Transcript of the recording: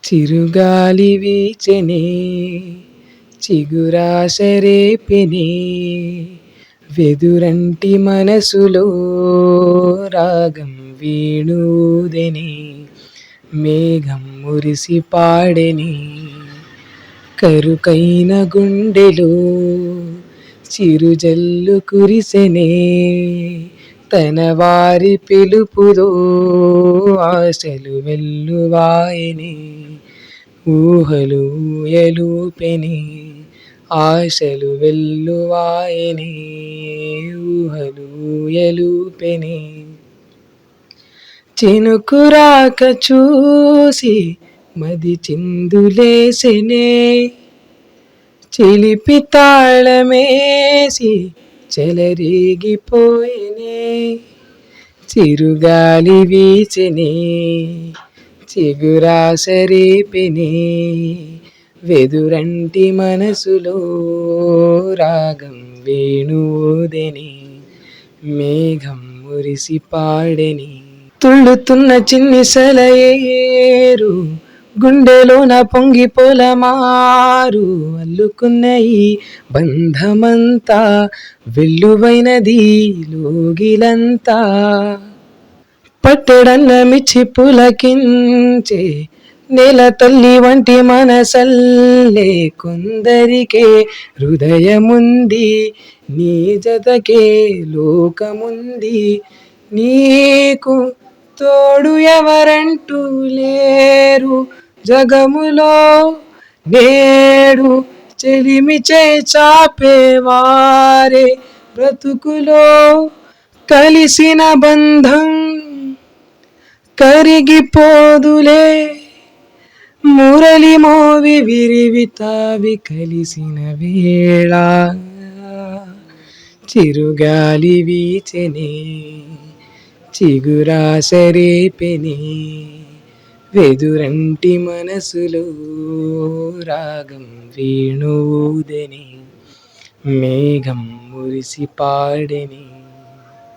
చిరుగాలి వీచెనే చిగురాశ రేపెనే వెదురంటి మనసులో రాగం వేణూదెనే మేఘం మురిసి పాడెనే కరుకైన గుండెలో చిరుజల్లు కురిసెనే తన వారి పిలుపులో ఆశలు వెల్లువాయనే ఊహలు ఎలుపెనే ఆశలు వెల్లువాయనే ఊహలు ఎలుపెనే చినుకురాక చూసి మది చిందులేసెనే చిలిపి తాళమేసి చెలరేగిపోయెనే చిరుగాలి వీచెనే చిగురాశ రేపెనే వెదురంటి మనసులో రాగం వేణూదెనే మేఘం మురిసి పాడెనే తుళ్ళుతున్న చిన్ని సెలయేరు గుండెలోన పొంగి పొలమారు అల్లుకున్న ఈ బంధమంతా వెల్లువైనది లోగిలంతా పట్టెడన్న మిచ్చి పులకించే నేల తల్లి వంటి మనసల్లే కొందరికే హృదయముంది నీ జతకే లోకముంది నీకు తోడు ఎవరంటూ లేరు జగములో నేడు చెలిమి చాపేవారే బ్రతుకులో కలిసిన బంధం కరిగిపోదులే మురళి మోవి విరివి తావి కలిసిన వేళ చిరుగాలి వీచెనే చిగురాశ రేపెనే వెదురంటి మనసులో రాగం వేణూదెనే మేఘం మురిసి పాడెనే